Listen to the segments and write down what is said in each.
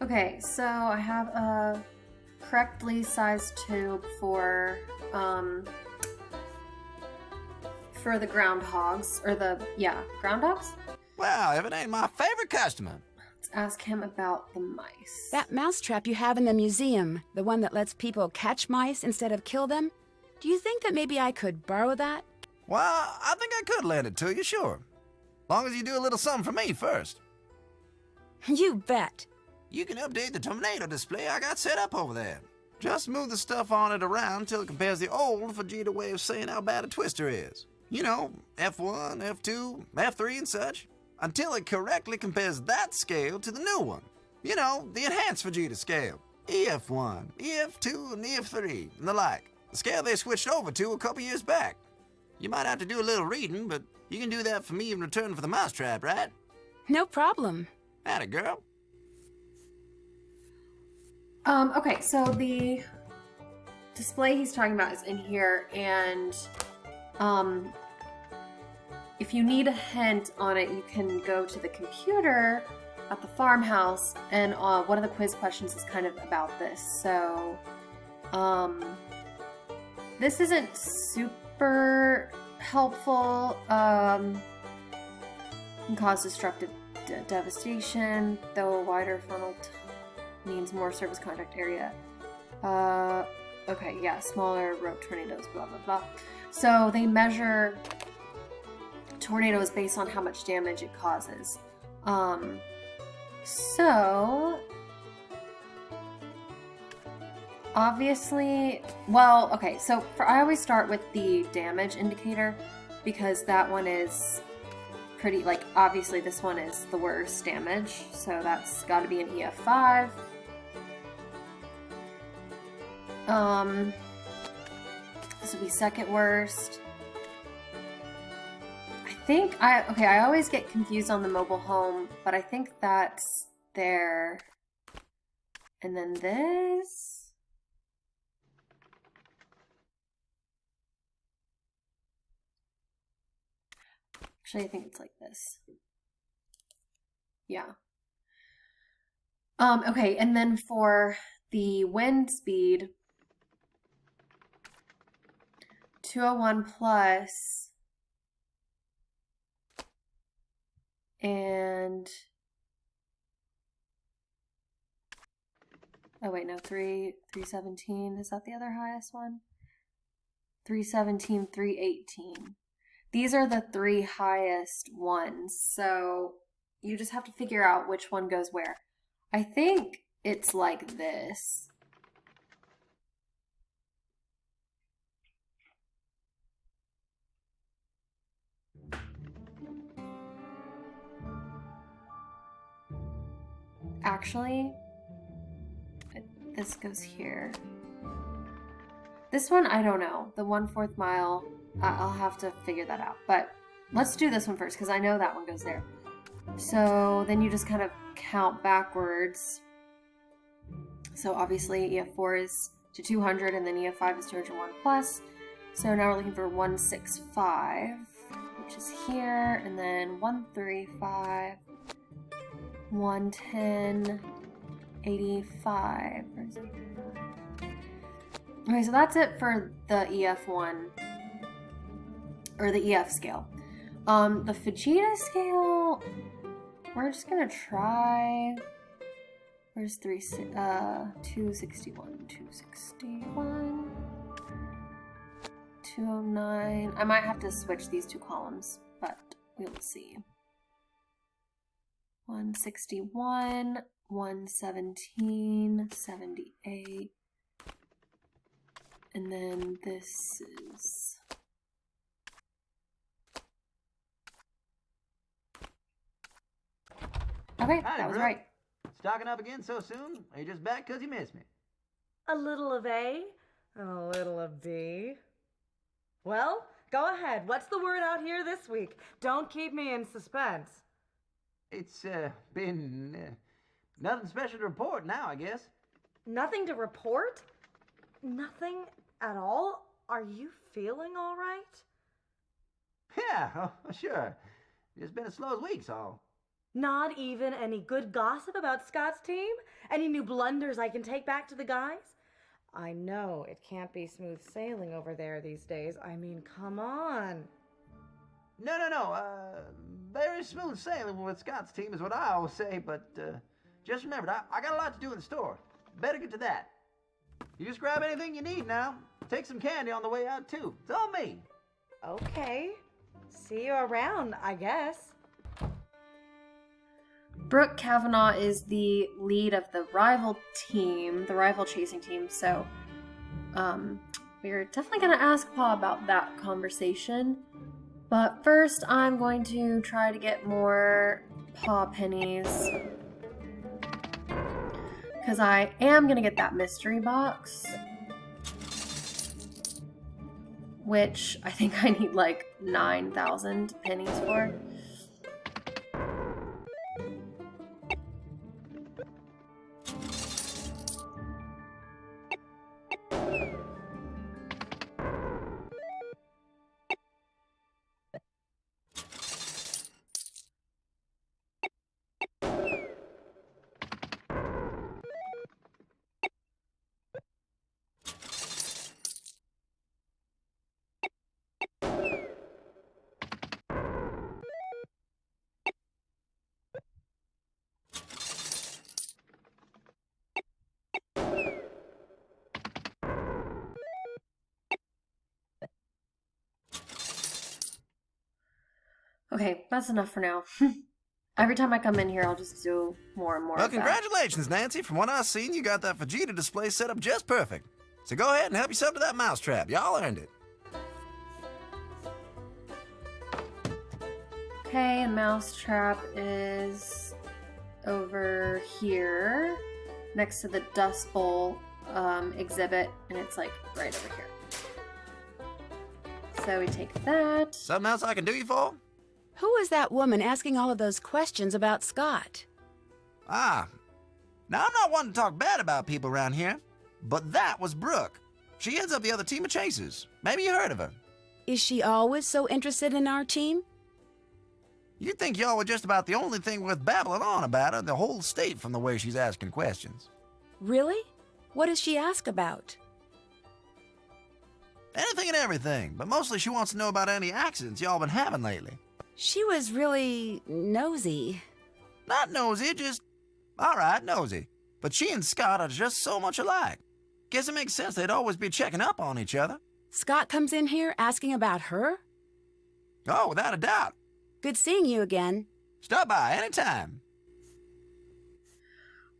Okay, so I have a correctly sized tube um for the groundhogs or groundhogs. Well, if it ain't my favorite customer. Let's ask him about the mice. That mousetrap you have in the museum, the one that lets people catch mice instead of kill them, do you think that maybe I could borrow that? Well, I think I could lend it to you, sure. Long as you do a little something for me first. You bet. You can update the tornado display I got set up over there. Just move the stuff on it around till it compares the old Vegeta way of saying how bad a twister is. You know, F1, F2, F3 and such. Until it correctly compares that scale to the new one. You know, the enhanced Vegeta scale. EF1, EF2, and EF3, and the like. The scale they switched over to a couple years back. You might have to do a little reading, but you can do that for me in return for the mousetrap, right? No problem. Atta girl. Okay, so the display he's talking about is in here, and if you need a hint on it, you can go to the computer at the farmhouse, and one of the quiz questions is kind of about this. So, this isn't super helpful. Can cause destructive devastation, though a wider funnel means more surface contact area. Okay, yeah, smaller rope tornadoes, blah, blah, blah. So they measure tornadoes based on how much damage it causes. So obviously, well, okay, so I always start with the damage indicator because that one is pretty, like, obviously this one is the worst damage, so that's got to be an EF5. This would be second worst. I always get confused on the mobile home, but I think that's there. And then this. Actually, I think it's like this. Yeah. Okay, and then for the wind speed, 201 plus, and oh wait, no, 317, is that the other highest one? 317, 318. These are the three highest ones, so you just have to figure out which one goes where. I think it's like this. Actually, this goes here. This one, I don't know. The 1/4 mile, I'll have to figure that out. But let's do this one first, because I know that one goes there. So then you just kind of count backwards. So obviously EF4 is to 200, and then EF5 is 201 plus. So now we're looking for 165, which is here, and then 135, 110, 85. Okay, so that's it for the EF1, or the EF scale. The Vegeta scale, we're just gonna try. Where's 261, 261, 209. I might have to switch these two columns, but we'll see. 161, 117, 78, and then this is... Okay, Howdy, that was bro. right. Stocking up again so soon? Are you just back 'cause you missed me? A little of A and a little of B. Well, go ahead. What's the word out here this week? Don't keep me in suspense. It's been nothing special to report now, I guess. Nothing to report? Nothing at all? Are you feeling all right? Yeah, oh, sure. It's been as slow as weeks, all. Not even any good gossip about Scott's team? Any new blunders I can take back to the guys? I know it can't be smooth sailing over there these days. I mean, come on. No. Very smooth sailing with Scott's team is what I always say, but just remember, I got a lot to do in the store. Better get to that. You just grab anything you need now. Take some candy on the way out, too. It's all me. Okay. See you around, I guess. Brooke Kavanaugh is the lead of the rival team, the rival chasing team, so we're definitely going to ask Pa about that conversation. But first, I'm going to try to get more paw pennies, because I am going to get that mystery box, which I think I need like 9,000 pennies for. Okay, that's enough for now. Every time I come in here, I'll just do more and more Well, of that. congratulations, Nancy. From what I've seen, you got that Vegeta display set up just perfect. So go ahead and help yourself to that mousetrap. Y'all earned it. Okay, and mousetrap is over here, next to the Dust Bowl exhibit, and it's like right over here. So we take that. Something else I can do you for? Who was that woman asking all of those questions about Scott? Now I'm not one to talk bad about people around here, but that was Brooke. She heads up the other team of chasers. Maybe you heard of her. Is she always so interested in our team? You'd think y'all were just about the only thing worth babbling on about her in the whole state from the way she's asking questions. Really? What does she ask about? Anything and everything, but mostly she wants to know about any accidents y'all been having lately. She was really nosy. Not nosy, just, alright, nosy. But she and Scott are just so much alike. Guess it makes sense they'd always be checking up on each other. Scott comes in here asking about her? Oh, without a doubt. Good seeing you again. Stop by anytime.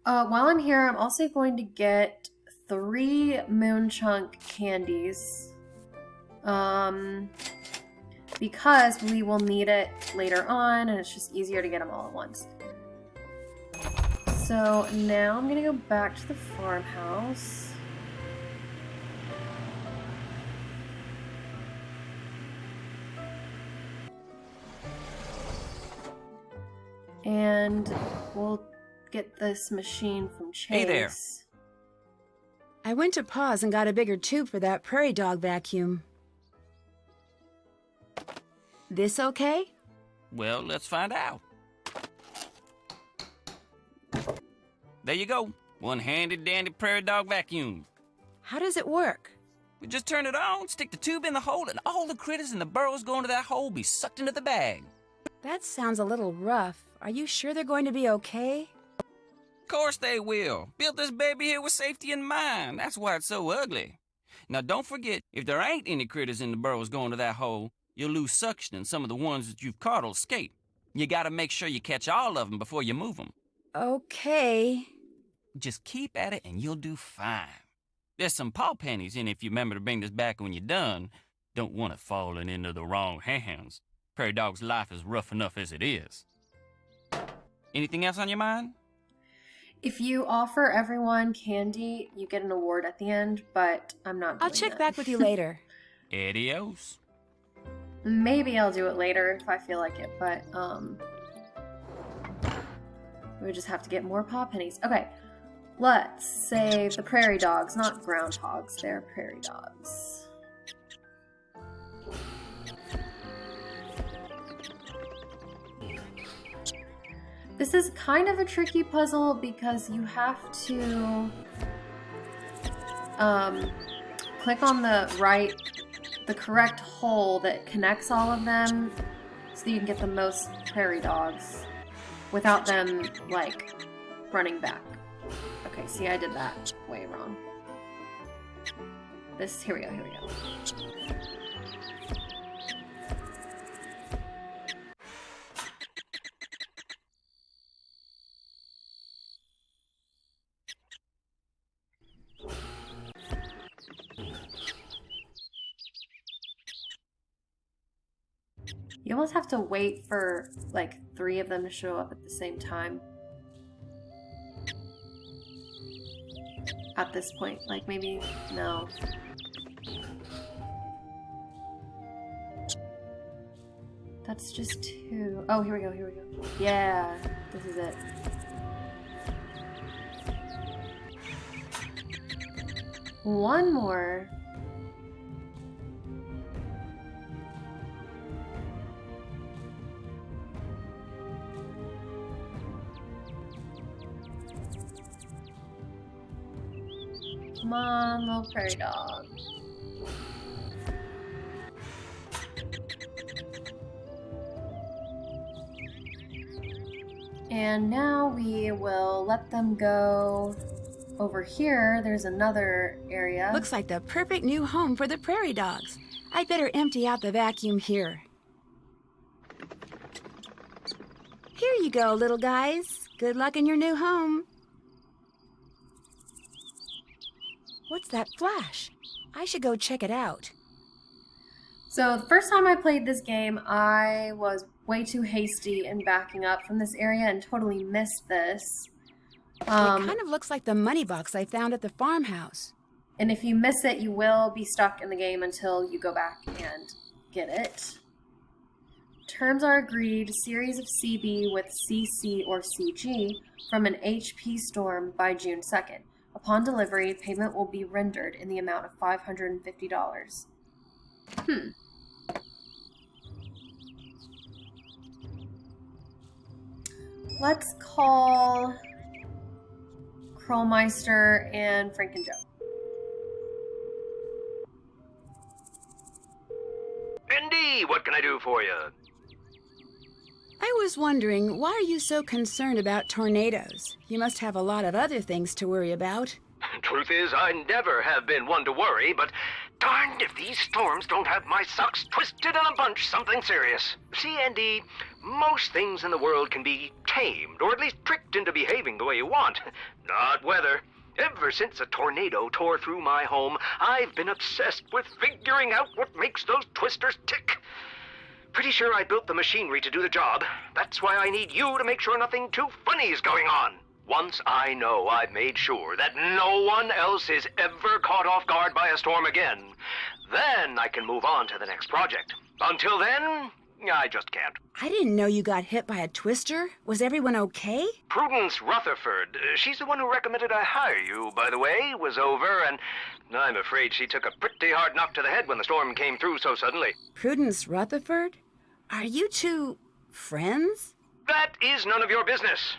While I'm here, I'm also going to get 3 Moon Chunk candies. Because we will need it later on, and it's just easier to get them all at once. So now I'm gonna go back to the farmhouse. And we'll get this machine from Chase. Hey there. I went to Paws and got a bigger tube for that prairie dog vacuum. This okay? Well, let's find out. There you go. One-handed dandy prairie dog vacuum. How does it work? We just turn it on, stick the tube in the hole, and all the critters in the burrows going to that hole be sucked into the bag. That sounds a little rough. Are you sure they're going to be okay? Of course they will. Built this baby here with safety in mind. That's why it's so ugly. Now, don't forget, if there ain't any critters in the burrows going to that hole, you'll lose suction and some of the ones that you've caught will escape. You gotta make sure you catch all of them before you move them. Okay. Just keep at it and you'll do fine. There's some paw pennies in if you remember to bring this back when you're done. Don't want it falling into the wrong hands. Prairie dog's life is rough enough as it is. Anything else on your mind? If you offer everyone candy, you get an award at the end, but I'm not doing I'll check that. back with you later. Adios. Maybe I'll do it later if I feel like it, but we just have to get more paw pennies. Okay, let's save the prairie dogs, not groundhogs, they're prairie dogs. This is kind of a tricky puzzle because you have to click on the correct hole that connects all of them so that you can get the most prairie dogs without them, like, running back. Okay, see, I did that way wrong. Here we go. You almost have to wait for, like, 3 of them to show up at the same time. At this point. Like, maybe... no. That's just 2. Oh, here we go. Yeah, this is it. One more. Come on, little prairie dog. And now we will let them go over here. There's another area. Looks like the perfect new home for the prairie dogs. I'd better empty out the vacuum here. Here you go, little guys. Good luck in your new home. What's that flash? I should go check it out. So the first time I played this game, I was way too hasty in backing up from this area and totally missed this. It kind of looks like the money box I found at the farmhouse. And if you miss it, you will be stuck in the game until you go back and get it. Terms are agreed, series of CB with CC or CG from an HP Storm by June 2nd. Upon delivery, payment will be rendered in the amount of $550. Let's call Krollmeister and Frank and Joe. Indy, what can I do for you? I was wondering, why are you so concerned about tornadoes? You must have a lot of other things to worry about. Truth is, I never have been one to worry, but darned if these storms don't have my socks twisted in a bunch something serious. See, Andy, most things in the world can be tamed, or at least tricked into behaving the way you want. Not weather. Ever since a tornado tore through my home, I've been obsessed with figuring out what makes those twisters tick. Pretty sure I built the machinery to do the job. That's why I need you to make sure nothing too funny is going on. Once I know I've made sure that no one else is ever caught off guard by a storm again, then I can move on to the next project. Until then, I just can't. I didn't know you got hit by a twister. Was everyone okay? Prudence Rutherford, she's the one who recommended I hire you, by the way, was over, and I'm afraid she took a pretty hard knock to the head when the storm came through so suddenly. Prudence Rutherford? Are you two friends? That is none of your business.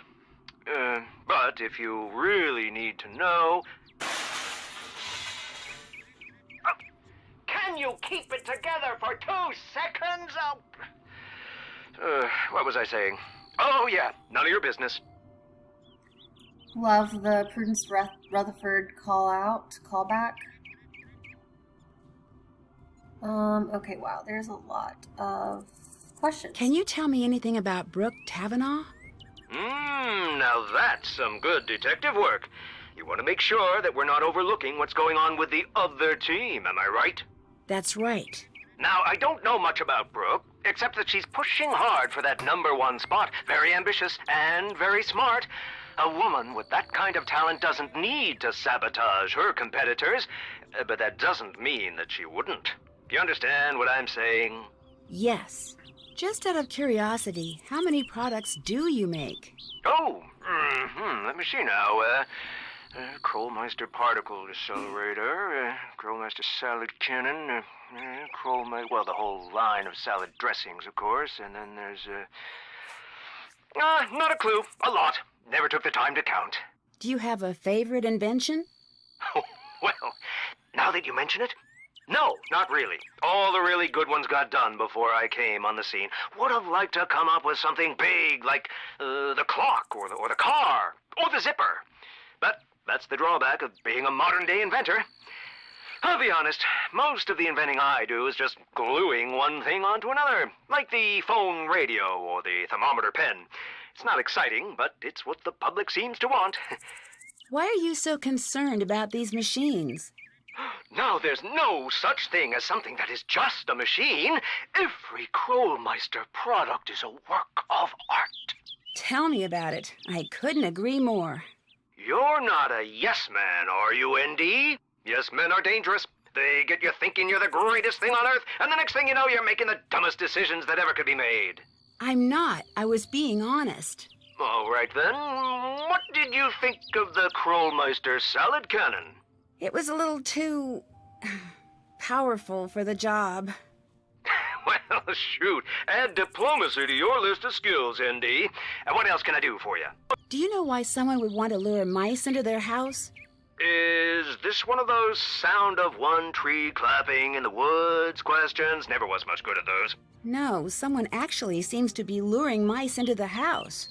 But if you really need to know... Can you keep it together for 2 seconds? What was I saying? Oh, yeah, none of your business. Love the Prudence Rutherford callback. Okay, wow, there's a lot of questions. Can you tell me anything about Brooke Tavenaugh? Now that's some good detective work. You want to make sure that we're not overlooking what's going on with the other team, am I right? That's right. Now, I don't know much about Brooke, except that she's pushing hard for that #1 spot. Very ambitious and very smart. A woman with that kind of talent doesn't need to sabotage her competitors, but that doesn't mean that she wouldn't. You understand what I'm saying? Yes. Just out of curiosity, how many products do you make? Oh, let me see now. Krollmeister Particle Accelerator, Krollmeister Salad Cannon, well, the whole line of salad dressings, of course, and then there's, Not a clue. A lot. Never took the time to count. Do you have a favorite invention? Well, now that you mention it, no, not really. All the really good ones got done before I came on the scene. Would have liked to come up with something big like the clock or the car or the zipper. But that's the drawback of being a modern-day inventor. I'll be honest, most of the inventing I do is just gluing one thing onto another, like the phone radio or the thermometer pen. It's not exciting, but it's what the public seems to want. Why are you so concerned about these machines? Now, there's no such thing as something that is just a machine. Every Krollmeister product is a work of art. Tell me about it. I couldn't agree more. You're not a yes man, are you, ND? Yes men are dangerous. They get you thinking you're the greatest thing on earth, and the next thing you know, you're making the dumbest decisions that ever could be made. I'm not. I was being honest. All right, then. What did you think of the Krollmeister salad cannon? It was a little too powerful for the job. Well, shoot. Add diplomacy to your list of skills, ND. And what else can I do for you? Do you know why someone would want to lure mice into their house? Is this one of those sound of one tree clapping in the woods questions? Never was much good at those. No, someone actually seems to be luring mice into the house.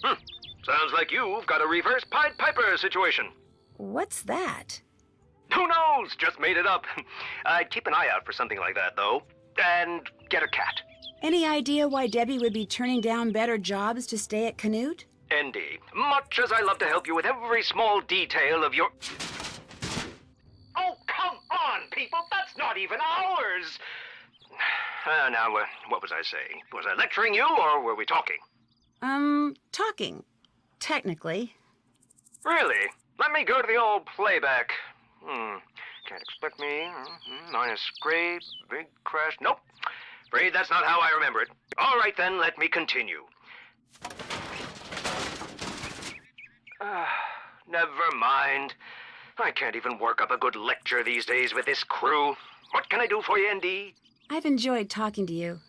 Sounds like you've got a reverse Pied Piper situation. What's that? Who knows? Just made it up. I'd keep an eye out for something like that, though. And get a cat. Any idea why Debbie would be turning down better jobs to stay at Canute? ND, much as I love to help you with every small detail of your... Oh, come on, people! That's not even ours! Now, what was I saying? Was I lecturing you, or were we talking? Talking. Technically. Really? Let me go to the old playback. Can't expect me. Minus scrape, big crash. Nope. Afraid that's not how I remember it. All right, then, let me continue. Never mind. I can't even work up a good lecture these days with this crew. What can I do for you, ND? I've enjoyed talking to you.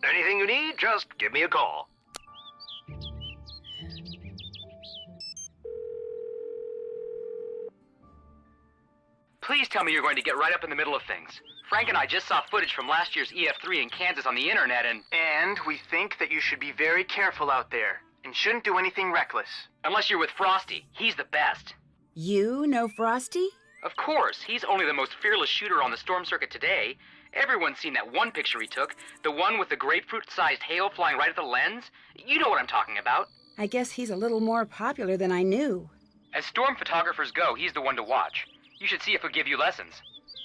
Anything you need, just give me a call. Please tell me you're going to get right up in the middle of things. Frank and I just saw footage from last year's EF3 in Kansas on the internet And we think that you should be very careful out there and shouldn't do anything reckless. Unless you're with Frosty. He's the best. You know Frosty? Of course, he's only the most fearless shooter on the storm circuit today. Everyone's seen that one picture he took, the one with the grapefruit-sized hail flying right at the lens. You know what I'm talking about. I guess he's a little more popular than I knew. As storm photographers go, he's the one to watch. You should see if he'll give you lessons.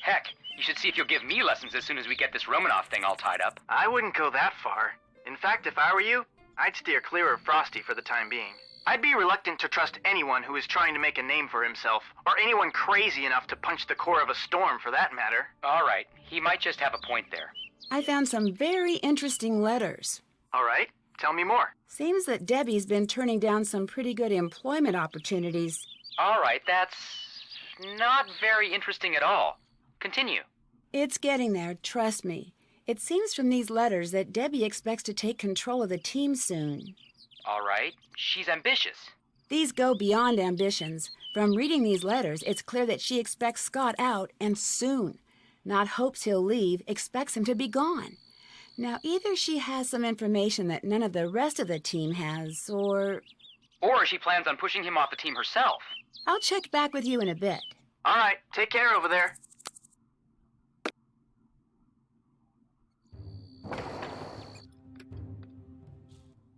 Heck, you should see if you'll give me lessons as soon as we get this Romanoff thing all tied up. I wouldn't go that far. In fact, if I were you, I'd steer clear of Frosty for the time being. I'd be reluctant to trust anyone who is trying to make a name for himself, or anyone crazy enough to punch the core of a storm for that matter. All right, he might just have a point there. I found some very interesting letters. All right, tell me more. Seems that Debbie's been turning down some pretty good employment opportunities. All right, that's not very interesting at all. Continue. It's getting there, trust me. It seems from these letters that Debbie expects to take control of the team soon. All right, she's ambitious. These go beyond ambitions. From reading these letters, it's clear that she expects Scott out, and soon. Not hopes he'll leave, expects him to be gone. Now, either she has some information that none of the rest of the team has, or... Or she plans on pushing him off the team herself. I'll check back with you in a bit. All right, take care over there.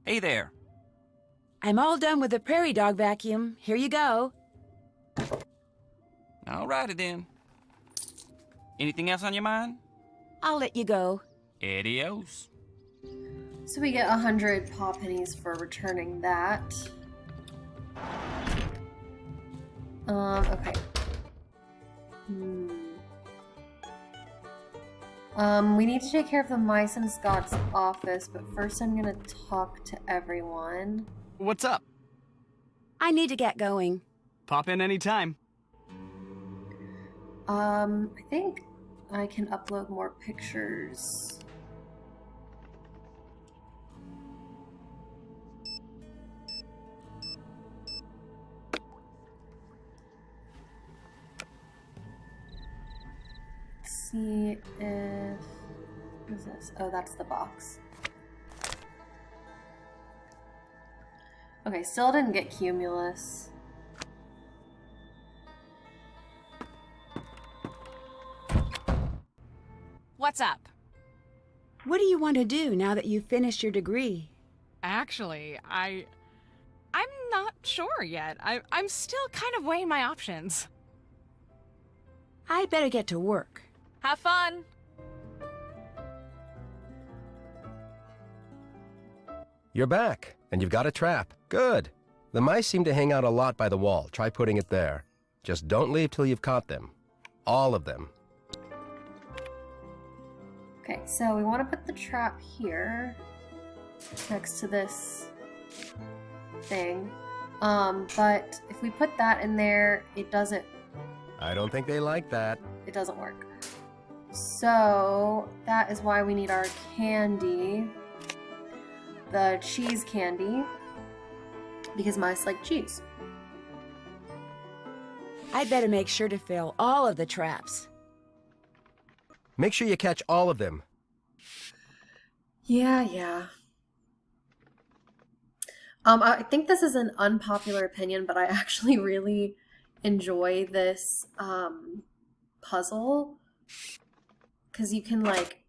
Hey there. I'm all done with the prairie dog vacuum. Here you go. All righty then. Anything else on your mind? I'll let you go. Adios. So we get 100 paw pennies for returning that. Okay. We need to take care of the mice in Scott's office, but first I'm gonna talk to everyone. What's up? I need to get going. Pop in anytime. I think I can upload more pictures. see if... What is this? Oh, that's the box. Okay, still didn't get Cumulus. What's up? What do you want to do now that you've finished your degree? Actually, I'm not sure yet. I'm still kind of weighing my options. I'd better get to work. Have fun! You're back, and you've got a trap. Good. The mice seem to hang out a lot by the wall. Try putting it there. Just don't leave till you've caught them. All of them. Okay, so we want to put the trap here, next to this thing. But if we put that in there, it doesn't think they like that. It doesn't work. So that is why we need our candy. The cheese candy. Because mice like cheese. I'd better make sure to fill all of the traps. Make sure you catch all of them. Yeah. I think this is an unpopular opinion, but I actually really enjoy this puzzle. Because you can, like,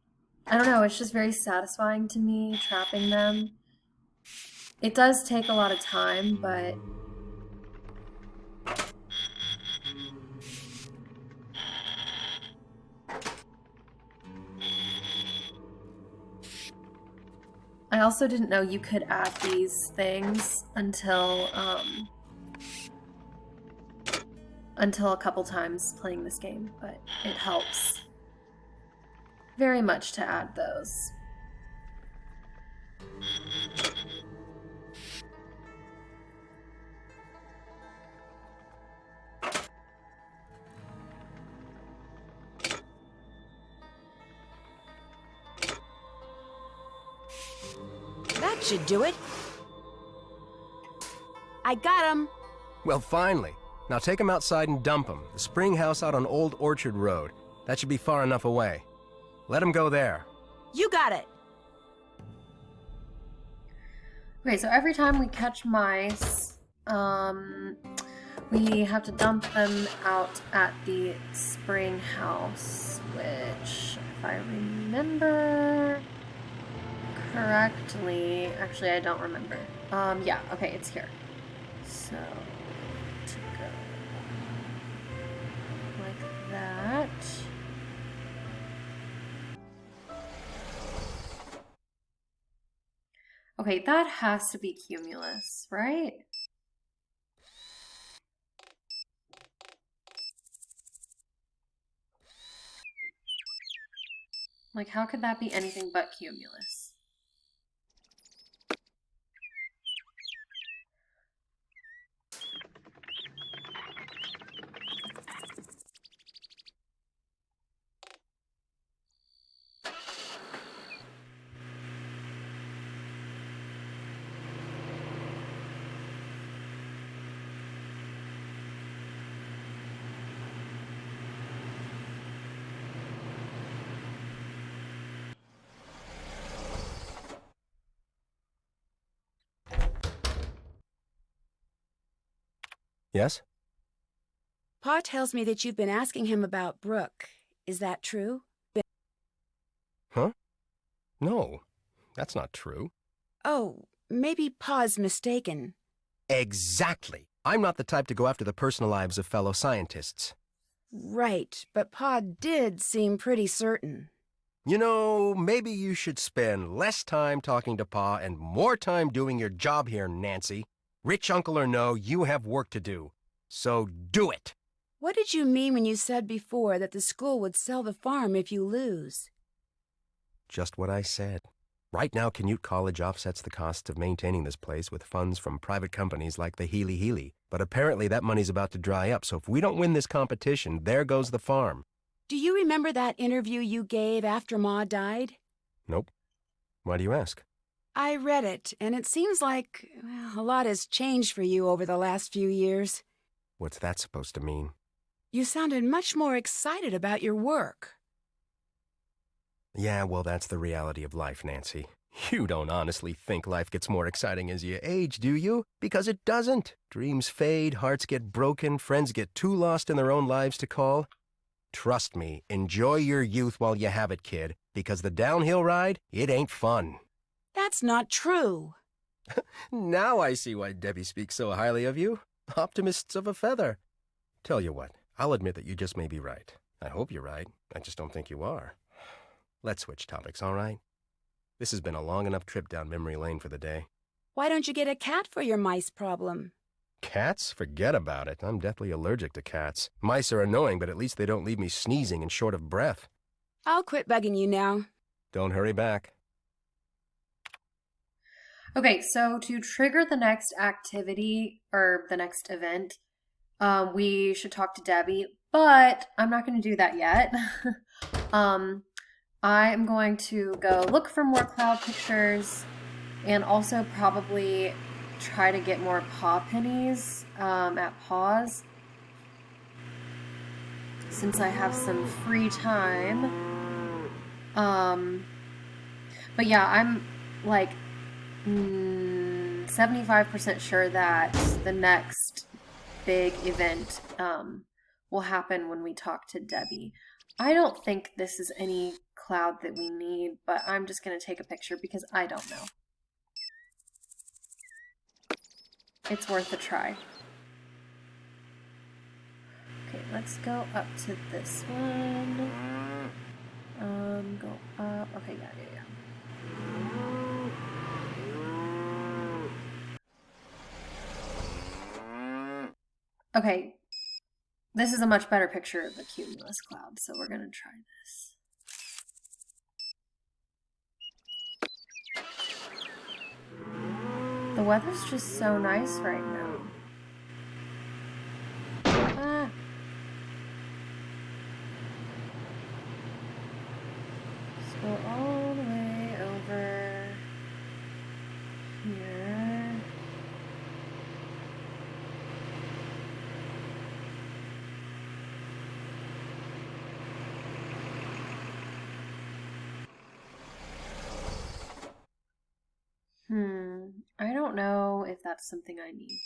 I don't know, it's just very satisfying to me, trapping them. It does take a lot of time, but... I also didn't know you could add these things until a couple times playing this game, but it helps very much to add those. That should do it. I got him. Well, finally. Now take them outside and dump them. The spring house out on Old Orchard Road. That should be far enough away. Let them go there. You got it. Okay, so every time we catch mice, we have to dump them out at the spring house, which, if I remember correctly, actually I don't remember. Yeah, okay, it's here. So, to go like that. Okay, that has to be Cumulus, right? Like, how could that be anything but Cumulus? Yes? Pa tells me that you've been asking him about Brooke. Is that true? Huh? No, that's not true. Oh, maybe Pa's mistaken. Exactly. I'm not the type to go after the personal lives of fellow scientists. Right, but Pa did seem pretty certain. You know, maybe you should spend less time talking to Pa and more time doing your job here, Nancy. Rich uncle or no, you have work to do. So do it. What did you mean when you said before that the school would sell the farm if you lose? Just what I said. Right now, Canute College offsets the costs of maintaining this place with funds from private companies like the Healy Healy. But apparently that money's about to dry up, so if we don't win this competition, there goes the farm. Do you remember that interview you gave after Ma died? Nope. Why do you ask? I read it, and it seems like a lot has changed for you over the last few years. What's that supposed to mean? You sounded much more excited about your work. Yeah, well, that's the reality of life, Nancy. You don't honestly think life gets more exciting as you age, do you? Because it doesn't. Dreams fade, hearts get broken, friends get too lost in their own lives to call. Trust me, enjoy your youth while you have it, kid, because the downhill ride, it ain't fun. That's not true. Now I see why Debbie speaks so highly of you. Optimists of a feather. Tell you what, I'll admit that you just may be right. I hope you're right. I just don't think you are. Let's switch topics, all right? This has been a long enough trip down memory lane for the day. Why don't you get a cat for your mice problem? Cats? Forget about it. I'm deathly allergic to cats. Mice are annoying, but at least they don't leave me sneezing and short of breath. I'll quit bugging you now. Don't hurry back. Okay, so to trigger the next activity or the next event, we should talk to Debbie, but I'm not going to do that yet. I'm going to go look for more cloud pictures and also probably try to get more paw pennies at Paws since I have some free time. But yeah, I'm like 75% sure that the next big event will happen when we talk to Debbie. I don't think this is any cloud that we need, but I'm just going to take a picture because I don't know. It's worth a try. Okay, let's go up to this one. Go up. Okay, yeah. Okay, this is a much better picture of the cumulus cloud, so we're going to try this. The weather's just so nice right now. Ah. Let's go all the way over here. I don't know if that's something I need.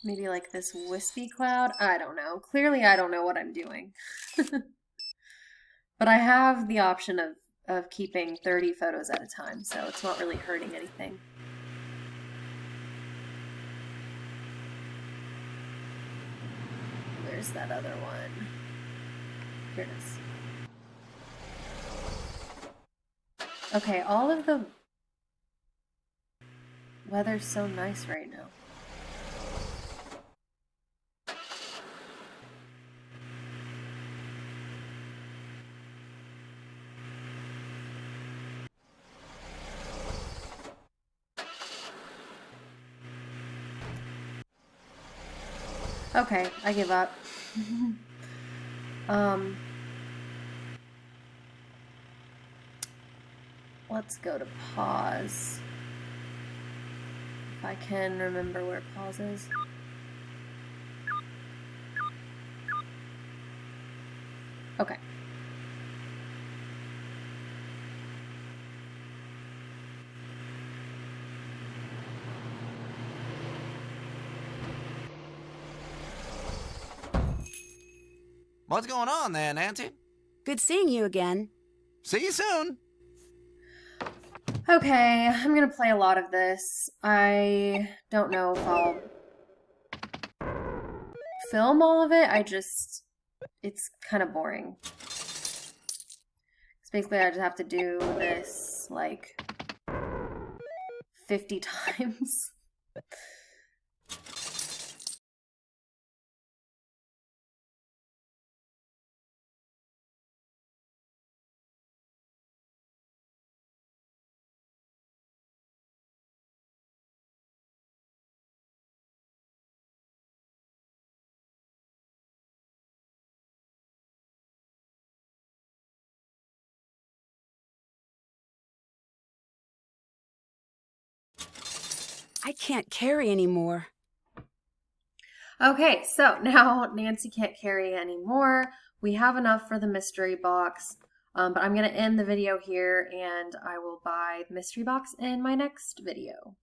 Maybe like this wispy cloud? I don't know. Clearly I don't know what I'm doing. But I have the option of keeping 30 photos at a time, so it's not really hurting anything. Where's that other one? Here it is. Okay, all of the weather's so nice right now. Okay, I give up. Let's go to Pause. If I can remember where Pause is. Okay. What's going on there, Nancy? Good seeing you again. See you soon. Okay, I'm gonna play a lot of this. I don't know if I'll film all of it. It's kind of boring. So basically I just have to do this like 50 times. I can't carry anymore. Okay, so now Nancy can't carry anymore. We have enough for the mystery box, but I'm going to end the video here, and I will buy the mystery box in my next video.